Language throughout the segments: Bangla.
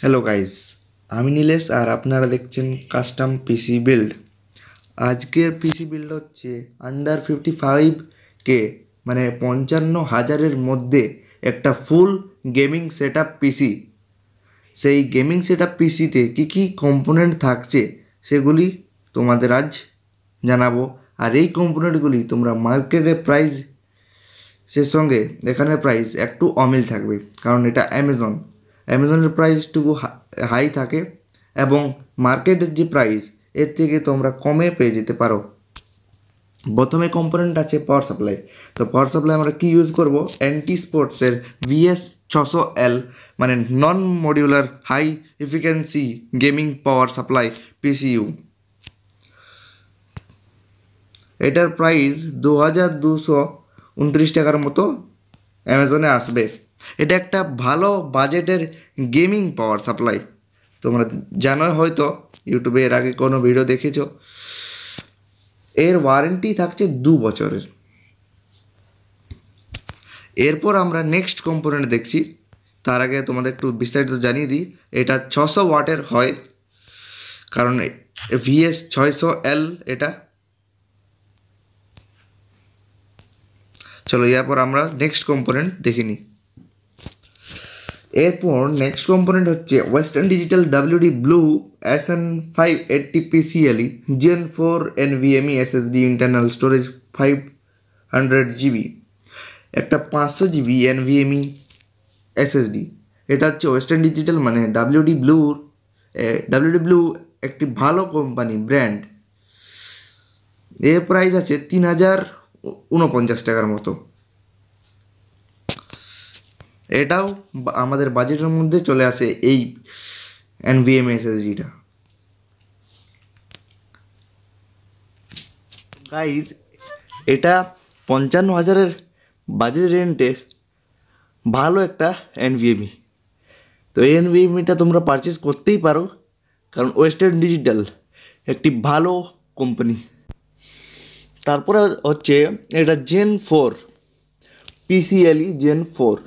হ্যালো গাইস, আমি নীলেশ আর আপনারা দেখছেন কাস্টম পিসি বিল্ড। আজকের পিসি বিল্ড হচ্ছে আন্ডার 55K, মানে 55,000-এর মধ্যে একটা ফুল গেমিং সেট আপ পিসি। সেই গেমিং সেট আপ পিসিতে কী কী কম্পোনেন্ট থাকছে সেগুলি তোমাদের আজ জানাবো। আর এই কম্পোনেন্টগুলি তোমরা মার্কেটে প্রাইস সে সঙ্গে এখানের প্রাইস একটু অমিল থাকবে, কারণ এটা অ্যামাজনের প্রাইসটুকু হাই থাকে এবং মার্কেটের যে প্রাইস এর থেকে তোমরা কমে পেয়ে যেতে পারো। প্রথমে কম্পোনেন্ট আছে পাওয়ার সাপ্লাই। তো পাওয়ার সাপ্লাই আমরা কী ইউজ করব? অ্যান্টি স্পোর্টসের VS600L, মানে non modular high efficiency gaming power supply PCU। এটার প্রাইস 2,229 টাকার মতো অ্যামাজনে আসবে। এটা একটা ভালো বাজেটের গেমিং পাওয়ার সাপ্লাই। তোমরা জানো হয়তো, ইউটিউবে এর আগে কোনো ভিডিও দেখেছো। এর ওয়ারেন্টি থাকছে 2 বছরের। এরপর আমরা নেক্সট কম্পোনেন্ট দেখছি। তার আগে তোমাদের একটু বিস্তারিত জানিয়ে দিই, এটা 600 ওয়াটের হয়, কারণ VS600L এটা। চলো এরপর আমরা নেক্সট কম্পোনেন্ট দেখে নিই। এরপর নেক্সট কম্পোনেন্ট হচ্ছে western digital WD blue SN580 PCLE Gen 4 NVMe SSD, internal storage 500 GB, একটা 500 GB NVMe SSD। এটা হচ্ছে ওয়েস্টার্ন ডিজিটাল, মানে WD ব্লু একটি ভালো কোম্পানি ব্র্যান্ড। এর প্রাইস আছে 3,049 টাকার মতো। এটাও আমাদের বাজেটের মধ্যে চলে আসে এই NVMe SSDটা। গাইজ, এটা 55,000-এর বাজেট রেন্টের ভালো একটা NVMe। তো এই NVMeটা তোমরা পারচেস করতেই পারো, কারণ ওয়েস্টার্ন ডিজিটাল একটি ভালো কোম্পানি। তারপরে হচ্ছে এটা Gen 4 PCLE Gen 4।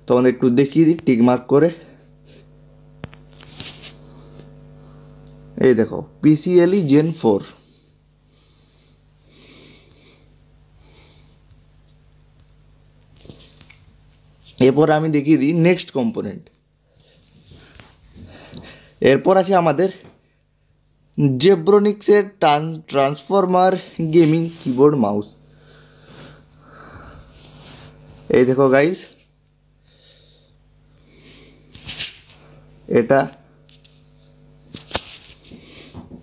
তোমাদের একটু দেখিয়ে দিই টিক মার্ক করে। এই দেখো PCLE Gen 4। এরপর আমি দেখিয়ে দিই নেক্সট কম্পোনেন্ট। এরপর আছে আমাদের জেব্রোনিক্সের ট্রান্সফরমার গেমিং কিবোর্ড মাউস। এই দেখো গাইস, এটা।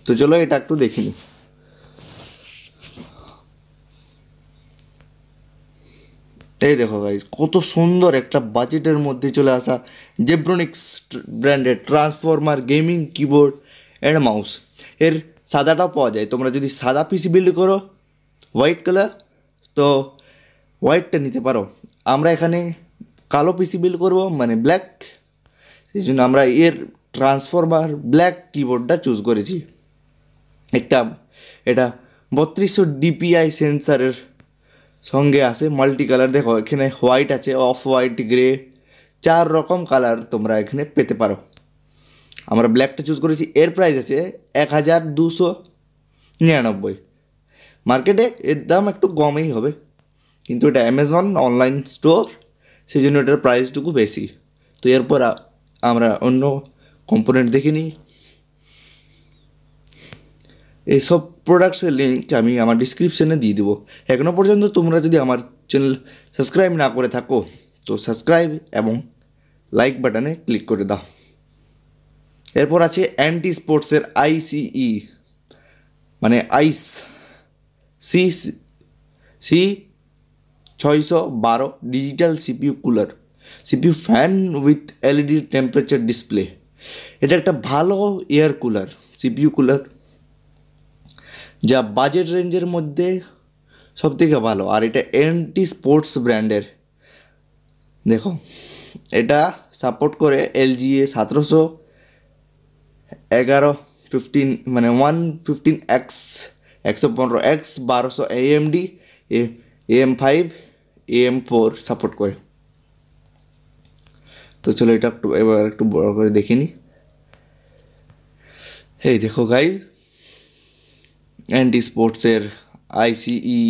তো চলো এটা একটু দেখে নিই। এই দেখো গাইস, কত সুন্দর একটা বাজেটের মধ্যে চলে আসা জেব্রোনিক্স ব্র্যান্ডের transformer gaming keyboard and mouse. এর সাদাটাও পাওয়া যায়, তোমরা যদি সাদা পিসি বিল্ড করো হোয়াইট কালার, তো হোয়াইটটা নিতে পারো। আমরা এখানে কালো পিসি বিল্ড করব, মানে ব্ল্যাক, সেই জন্য আমরা এর ট্রান্সফরমার ব্ল্যাক কিবোর্ডটা চুজ করেছি। এটা 3200 DPI সেন্সারের সঙ্গে আসে, মাল্টি কালার। দেখো এখানে হোয়াইট আছে, অফ হোয়াইট, গ্রে, 4 রকম কালার তোমরা এখানে পেতে পারো। আমরা ব্ল্যাকটা চুজ করেছি। এর প্রাইস আছে 1,299। মার্কেটে এর দাম একটু কমই হবে, কিন্তু এটা অ্যামাজন অনলাইন স্টোর, সেই জন্য এটার প্রাইসটুকু বেশি। তো এরপর আমরা অন্য কম্পোনেন্ট দেখে নিই। এইসব প্রোডাক্টসের লিঙ্ক আমি আমার ডিসক্রিপশানে দিয়ে দেবো। এখনও পর্যন্ত তোমরা যদি আমার চ্যানেল সাবস্ক্রাইব না করে থাকো, তো সাবস্ক্রাইব এবং লাইক বাটনে ক্লিক করে দাও। এরপর আছে অ্যান্টি স্পোর্টসের ICE, মানে আইস C612 digital CPU cooler, CPU fan with LED temperature display. এটা একটা ভালো এয়ার কুলার, CPU কুলার, যা বাজেট রেঞ্জের মধ্যে সবথেকে ভালো। আর এটা অ্যান্টি স্পোর্টস ব্র্যান্ডের। দেখো এটা সাপোর্ট করে LGA 1711 মানে 115X 115X 1200 AMD AM5 AM4 support করে। তো চলো এটা এবার একটু বড় করে দেখিনি। এই দেখো গাইজ, অ্যান্টি স্পোর্টসের আইসিই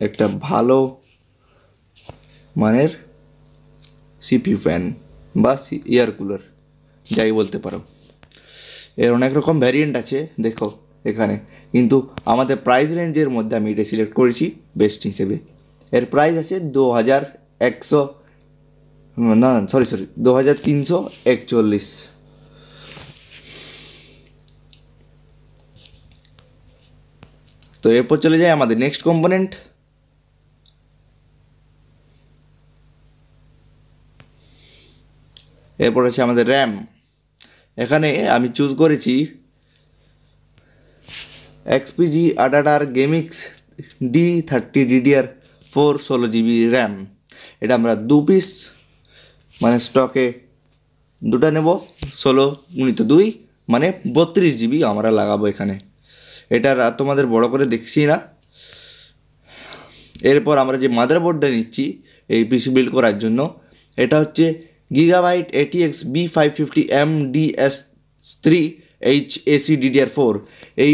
একটা ভালো মানের সিপিইউ ফ্যান বা এয়ার কুলার যাই বলতে পারো। এর অনেক রকম ভ্যারিয়েন্ট আছে দেখো এখানে, কিন্তু আমাদের প্রাইস রেঞ্জের মধ্যে আমি এটা সিলেক্ট করেছি বেস্ট হিসেবে। এর প্রাইস আছে 2100, না সরি 2341। তো এরপর চলে যায় আমাদের নেক্সট কম্পোনেন্ট। এরপর আছে আমাদের র্যাম। এখানে আমি চুজ করেছি XPG আডাডার গেমিক্স D30 DDR4 16GB RAM. এটা আমরা 2 পিস মানে স্টকে দুটা নেব, 16x2 মানে 32GB আমরা লাগাবো এখানে। এটা তোমাদের বড় করে দেখছি না। এরপর আমরা যে মাদারবোর্ডটা নিচ্ছি এই পিসি বিল্ড করার জন্য, এটা হচ্ছে Gigabyte ATX B550 MDS3 HAC DDR4। এই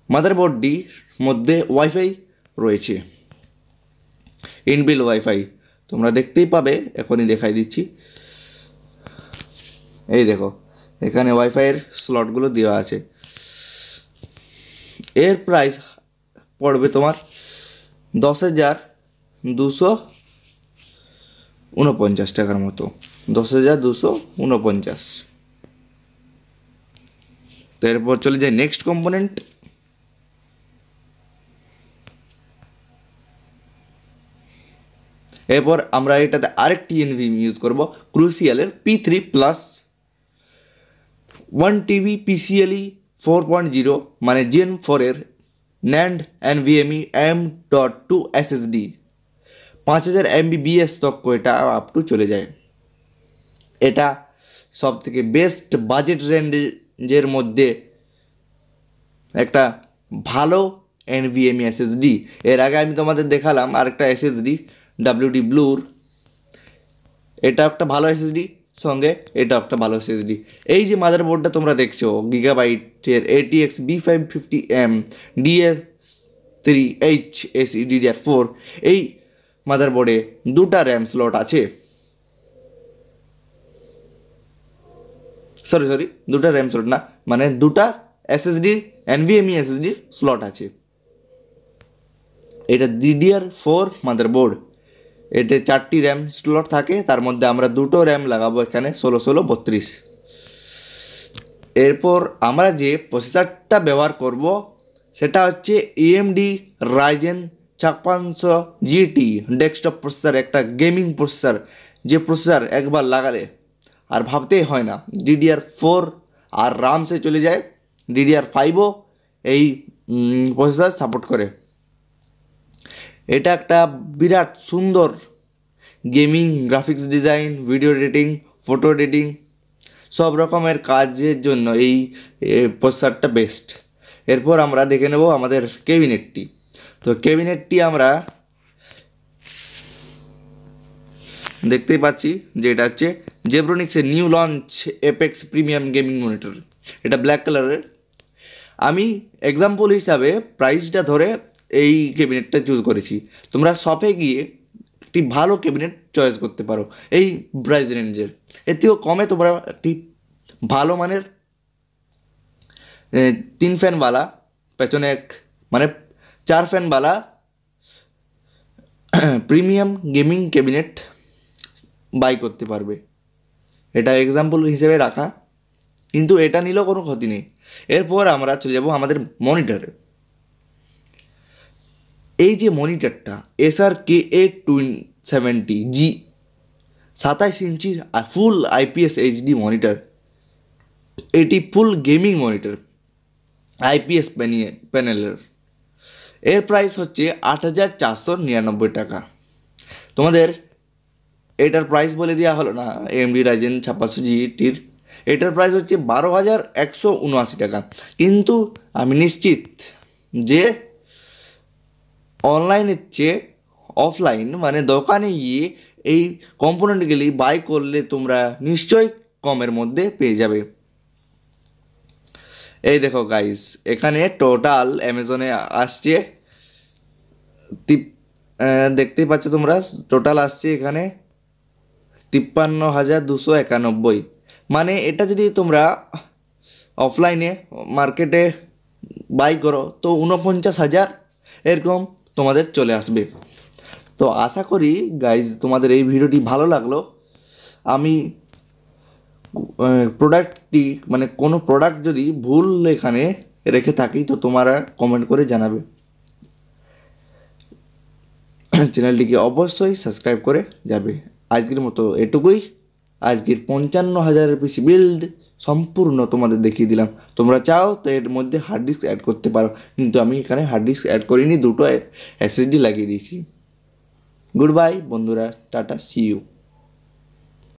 মাদারবোর্ডটির মধ্যে ওয়াইফাই রয়েছে, ইনবিল্ট ওয়াইফাই তোমরা দেখতেই পাবে, এখনই দেখাই দিচ্ছি। এই দেখো এখানে ওয়াইফাইয়ের স্লটগুলো দেওয়া আছে। এর প্রাইস পড়বে তোমার 10,249 টাকার মতো, 10,249। তো এরপর চলে যায় নেক্সট কম্পোনেন্ট। এরপর আমরা এটাতে আরেকটি এনভিএম ইউজ করব, ক্রুসিয়ালের P3+ 1TB PCIe 4.0 মানে Gen 4 এর NAND NVMe M.2 SSD 5000 MB/s তক এটা আপ টু চলে যায়। এটা সব থেকে বেস্ট বাজেট রেঞ্জের মধ্যে একটা ভালো NVMe SSD। এর আগে আমি তোমাদের দেখালাম আরেকটা SSD WD Bluer, এটা একটা ভালো SSD, সঙ্গে এটা একটা ভালো SSD। এই যে মাদারবোর্ডটা তোমরা দেখছো গিগাবাইটের ATX B550 MDS3 HAC DDR4, এই মাদারবোর্ডে দুটা র্যাম স্লট আছে, সরি দুটা র্যাম স্লট না, মানে দুটা SSD NVMe SSD স্লট আছে। এটা DDR4 মাদারবোর্ড, এতে 4টি র্যাম স্লট থাকে, তার মধ্যে আমরা দুটো র্যাম লাগাবো এখানে 1632। এরপর আমরা যে প্রসেসরটা ব্যবহার করব সেটা হচ্ছে AMD Ryzen 5600 GT desktop processor, একটা গেমিং প্রসেসর, যে প্রসেসর একবার লাগালে আর ভাবতেই হয় না। DDR4 আর আরামসে চলে যায়, DDR5ও এই প্রসেসর সাপোর্ট করে। এটা একটা বিরাট সুন্দর gaming, graphics design, video editing, photo editing সব রকমের কাজের জন্য এই প্রসেসরটা বেস্ট। এরপর আমরা দেখে নেব আমাদের ক্যাবিনেটটি। তো ক্যাবিনেটটি আমরা দেখতেই পাচ্ছি যে এটা হচ্ছে জেব্রনিক্সের new launch apex premium gaming monitor. এটা ব্ল্যাক কালারের। আমি এক্সাম্পল হিসাবে প্রাইসটা ধরে এই ক্যাবিনেটটা চুজ করেছি। তোমরা শপে গিয়ে একটি ভালো ক্যাবিনেট চয়েস করতে পারো এই প্রাইস রেঞ্জের। এর থেকেও কমে তোমরা একটি ভালো মানের 3 ফ্যানওয়ালা, পেছনে মানে 4 ফ্যানওয়ালা প্রিমিয়াম গেমিং ক্যাবিনেট বাই করতে পারবে। এটা এক্সাম্পল হিসেবে রাখা, কিন্তু এটা নিলেও কোনো ক্ষতি নেই। এরপর আমরা চলে যাব আমাদের মনিটরে। এই যে মনিটরটা Acer KA270G 27 ইঞ্চির ফুল IPS HD মনিটর, এটি ফুল গেমিং মনিটর IPS প্যানেলের। এর প্রাইস হচ্ছে 8,499 টাকা। তোমাদের এটার প্রাইস বলে দেওয়া হলো না AMD Ryzen 5600 GTর, এটার প্রাইস হচ্ছে 12,179 টাকা। কিন্তু আমি নিশ্চিত যে অনলাইনের চেয়ে অফলাইন মানে দোকানে গিয়ে এই কম্পোনেন্টগুলি বাই করলে তোমরা নিশ্চয়ই কমের মধ্যে পেয়ে যাবে। এই দেখো গাইস, এখানে টোটাল অ্যামাজনে আসছে দেখতেই পাচ্ছ তোমরা, টোটাল আসছে এখানে 53,291। মানে এটা যদি তোমরা অফলাইনে মার্কেটে বাই করো তো 49,000 এরকম তোমাদের চলে আসবে। তো আশা করি গাইজ তোমাদের এই ভিডিওটি ভালো লাগলো। আমি প্রোডাক্টটি মানে কোনো প্রোডাক্ট যদি ভুল এখানে রেখে থাকি তো তোমরা কমেন্ট করে জানাবে। চ্যানেলটিকে অবশ্যই সাবস্ক্রাইব করে যাবে। আজকের মতো এটুকুই। আজকের 55,000 পিসি বিল্ড সম্পূর্ণ তোমাদের দেখিয়ে দিলাম। তোমরা চাও তো এর মধ্যে হার্ড ডিস্ক অ্যাড করতে পারো, কিন্তু আমি এখানে হার্ড ডিস্ক অ্যাড করিনি, দুটো SSD লাগিয়ে দিয়েছি। গুড বাই বন্ধুরা, টাটা, সি ইউ।